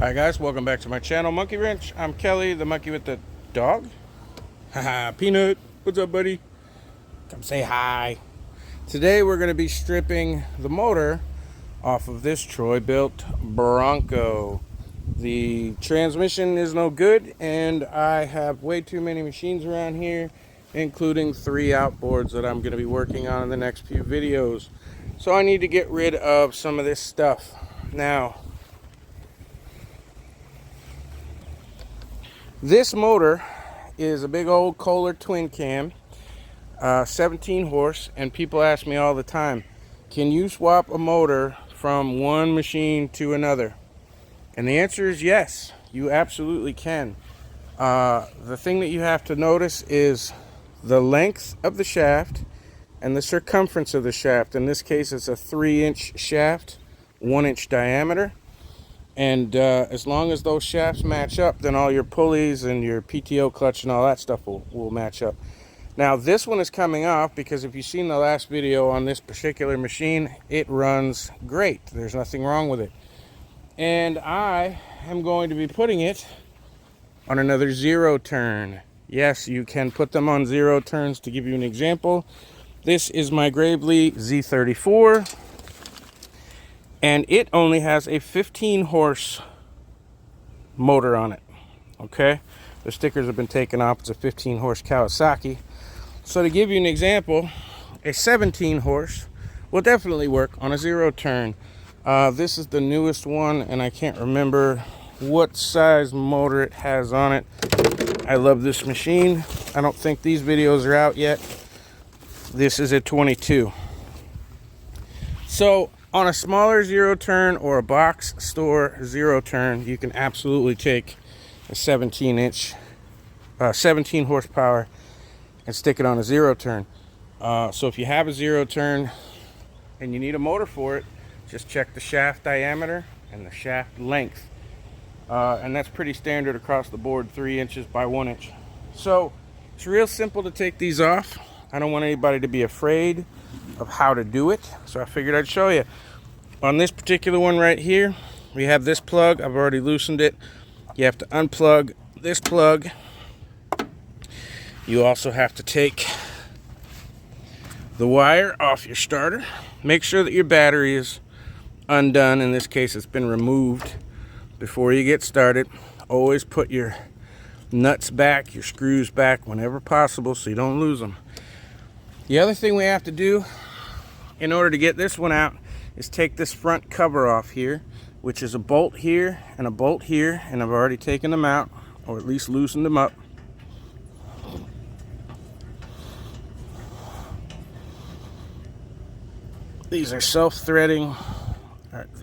Hi guys, welcome back to my channel, Monkey Wrench. I'm Kelly, the monkey with the dog. Haha, Peanut, what's up, buddy? Come say hi. Today we're going to be stripping the motor off of this Bilt Bronco. The transmission is no good, and I have way too many machines around here, including 3 outboards that I'm going to be working on in the next few videos. So I need to get rid of some of this stuff. Now, this motor is a big old Kohler twin cam, 17 horse, and people ask me all the time, can you swap a motor from one machine to another? And the answer is yes, you absolutely can. The thing that you have to notice is the length of the shaft and the circumference of the shaft. In this case, it's a 3-inch shaft, 1-inch diameter. And as long as those shafts match up, then all your pulleys and your PTO clutch and all that stuff will match up. Now this one is coming off because if you've seen the last video on this particular machine, it runs great. There's nothing wrong with it. And I am going to be putting it on another 0 turn. Yes, you can put them on 0 turns. To give you an example, this is my Gravely Z34. And it only has a 15 horse motor on it. Okay, the stickers have been taken off. It's a 15 horse Kawasaki. So to give you an example, a 17 horse will definitely work on a 0 turn. This is the newest one, and I can't remember what size motor it has on it. I love this machine. I don't think these videos are out yet. This is a 22. So on a smaller 0 turn or a box store 0 turn, you can absolutely take a 17 horsepower and stick it on a 0 turn. So if you have a 0 turn and you need a motor for it, just check the shaft diameter and the shaft length. And that's pretty standard across the board, 3 inches by 1 inch. So it's real simple to take these off. I don't want anybody to be afraid of how to do it, so I figured I'd show you. On this particular one right here, we have this plug. I've already loosened it. You have to unplug this plug. You also have to take the wire off your starter. Make sure that your battery is undone. In this case, it's been removed before you get started. Always put your nuts back, your screws back whenever possible so you don't lose them. The other thing we have to do in order to get this one out is take this front cover off here, which is a bolt here and a bolt here, and I've already taken them out, or at least loosened them up. These are self-threading,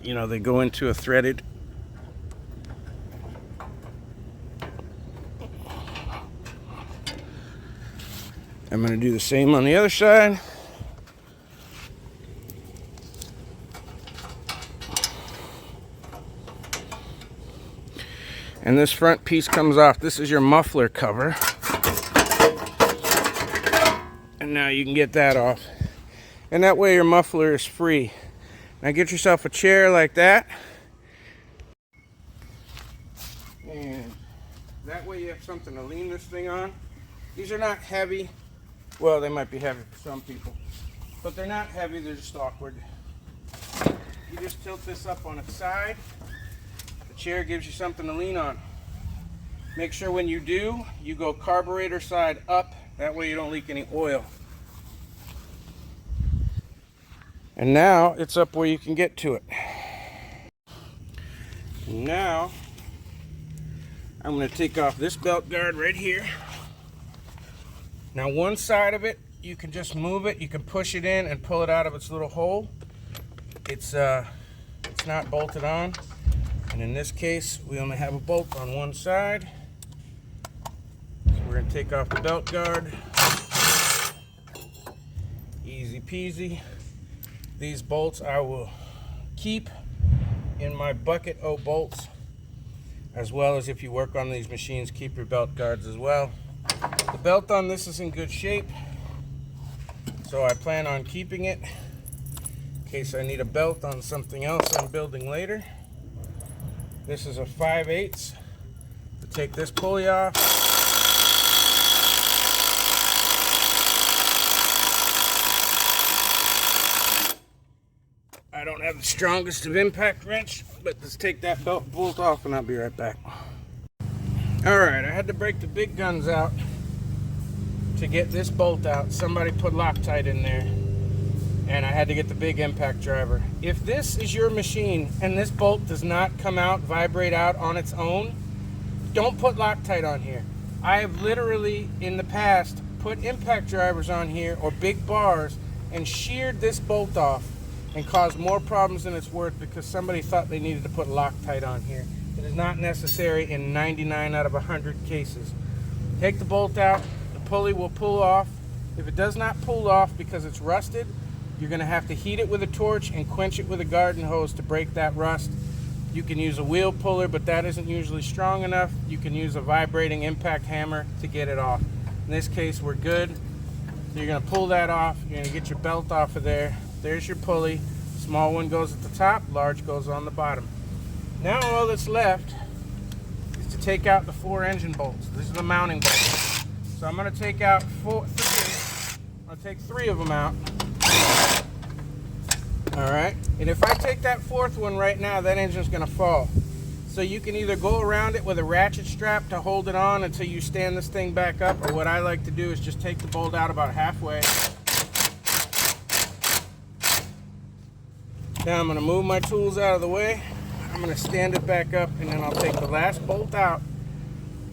you know, they go into a threaded. I'm going to do the same on the other side. And this front piece comes off. This is your muffler cover. And now you can get that off. And that way your muffler is free. Now get yourself a chair like that. And that way you have something to lean this thing on. These are not heavy. Well, they might be heavy for some people, but they're not heavy, they're just awkward. You just tilt this up on its side. The chair gives you something to lean on. Make sure when you do, you go carburetor side up. That way you don't leak any oil. And now it's up where you can get to it. Now, I'm going to take off this belt guard right here. Now one side of it, you can just move it. You can push it in and pull it out of its little hole. It's not bolted on. And in this case, we only have a bolt on one side. So we're going to take off the belt guard. Easy peasy. These bolts I will keep in my bucket of bolts, as well as if you work on these machines, keep your belt guards as well. The belt on this is in good shape, so I plan on keeping it in case I need a belt on something else I'm building later. This is a 5/8. To take this pulley off. I don't have the strongest of impact wrench, but let's take that bolt off and I'll be right back. Alright, I had to break the big guns out to get this bolt out. Somebody put Loctite in there, and I had to get the big impact driver. If this is your machine and this bolt does not come out, vibrate out on its own, don't put Loctite on here. I have literally in the past put impact drivers on here or big bars and sheared this bolt off and caused more problems than it's worth because somebody thought they needed to put Loctite on here. It is not necessary in 99 out of 100 cases. Take the bolt out, the pulley will pull off. If it does not pull off because it's rusted, you're going to have to heat it with a torch and quench it with a garden hose to break that rust. You can use a wheel puller, but that isn't usually strong enough. You can use a vibrating impact hammer to get it off. In this case, we're good. So you're going to pull that off. You're going to get your belt off of there. There's your pulley. Small one goes at the top, large goes on the bottom. Now all that's left is to take out the 4 engine bolts. This is the mounting bolts. So I'm going to take out 3. I'll take 3 of them out. Alright, and if I take that 4th one right now, that engine's going to fall. So you can either go around it with a ratchet strap to hold it on until you stand this thing back up, or what I like to do is just take the bolt out about halfway. Now I'm going to move my tools out of the way. I'm going to stand it back up, and then I'll take the last bolt out,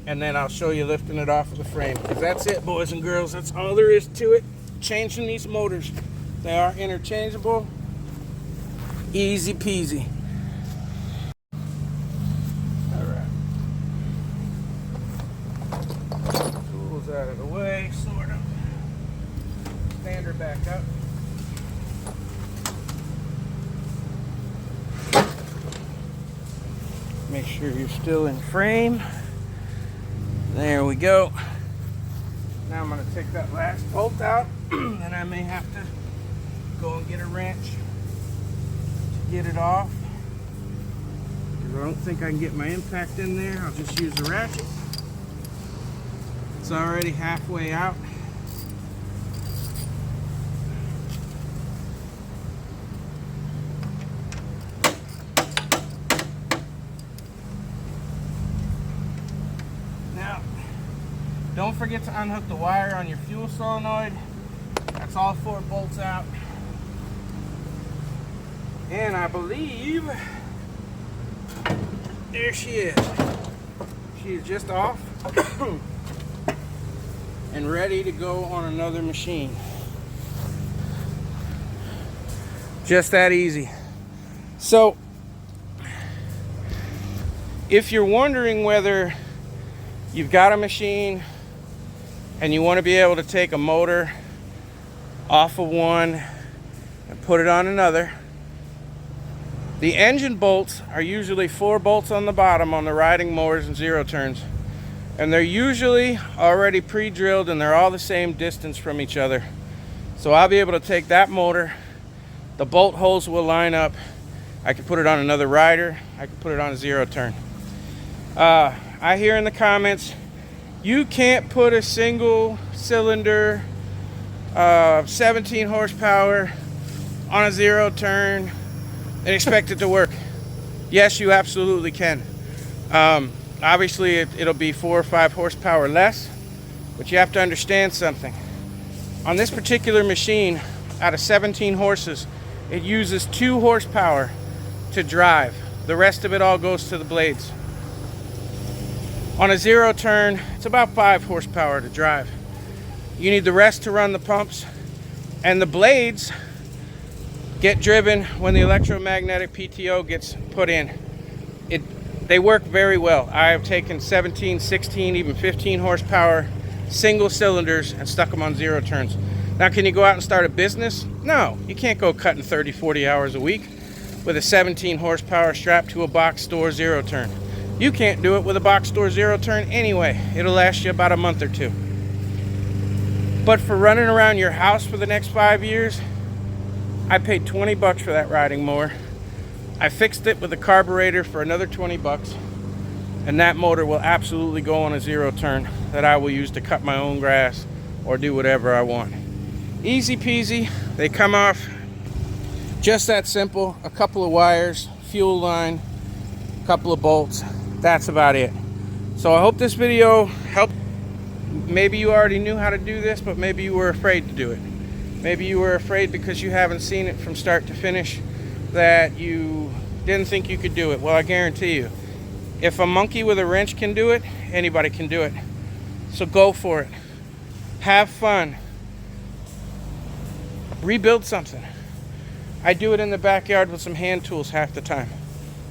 and then I'll show you lifting it off of the frame. Because that's it, boys and girls. That's all there is to it. Changing these motors. They are interchangeable. Easy peasy. Alright. Tools out of the way, sort of. Stand her back up. Make sure you're still in frame. There we go. Now I'm going to take that last bolt out, and I may have to go and get a wrench to get it off. Because I don't think I can get my impact in there. I'll just use the ratchet. It's already halfway out. Don't forget to unhook the wire on your fuel solenoid. That's all 4 bolts out. And I believe, there she is. She is just off and ready to go on another machine. Just that easy. So, if you're wondering whether you've got a machine and you want to be able to take a motor off of one and put it on another, the engine bolts are usually 4 bolts on the bottom on the riding mowers and 0 turns, and they're usually already pre-drilled and they're all the same distance from each other. So I'll be able to take that motor, the bolt holes will line up, I can put it on another rider, I can put it on a 0 turn. I hear in the comments, you can't put a single cylinder 17 horsepower on a 0 turn and expect it to work. Yes, you absolutely can. Obviously it'll be 4 or 5 horsepower less, but you have to understand something. On this particular machine, out of 17 horses, it uses 2 horsepower to drive. The rest of it all goes to the blades. On a 0 turn, it's about 5 horsepower to drive. You need the rest to run the pumps, and the blades get driven when the electromagnetic PTO gets put in. They work very well. I have taken 17, 16, even 15 horsepower single cylinders and stuck them on 0 turns. Now, can you go out and start a business? No, you can't go cutting 30, 40 hours a week with a 17 horsepower strapped to a box store 0 turn. You can't do it with a box store 0 turn anyway. It'll last you about a month or 2. But for running around your house for the next 5 years, I paid 20 bucks for that riding mower. I fixed it with a carburetor for another 20 bucks. And that motor will absolutely go on a 0 turn that I will use to cut my own grass or do whatever I want. Easy peasy. They come off just that simple. A couple of wires, fuel line, a couple of bolts. That's about it. So I hope this video helped. Maybe you already knew how to do this, but maybe you were afraid to do it. Maybe you were afraid because you haven't seen it from start to finish, that you didn't think you could do it. Well, I guarantee you, if a monkey with a wrench can do it, anybody can do it. So go for it. Have fun. Rebuild something. I do it in the backyard with some hand tools half the time.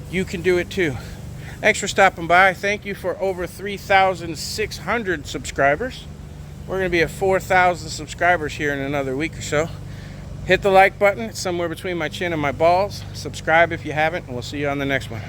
You can do it too. Thanks for stopping by. Thank you for over 3,600 subscribers. We're going to be at 4,000 subscribers here in another week or so. Hit the like button. It's somewhere between my chin and my balls. Subscribe if you haven't, and we'll see you on the next one.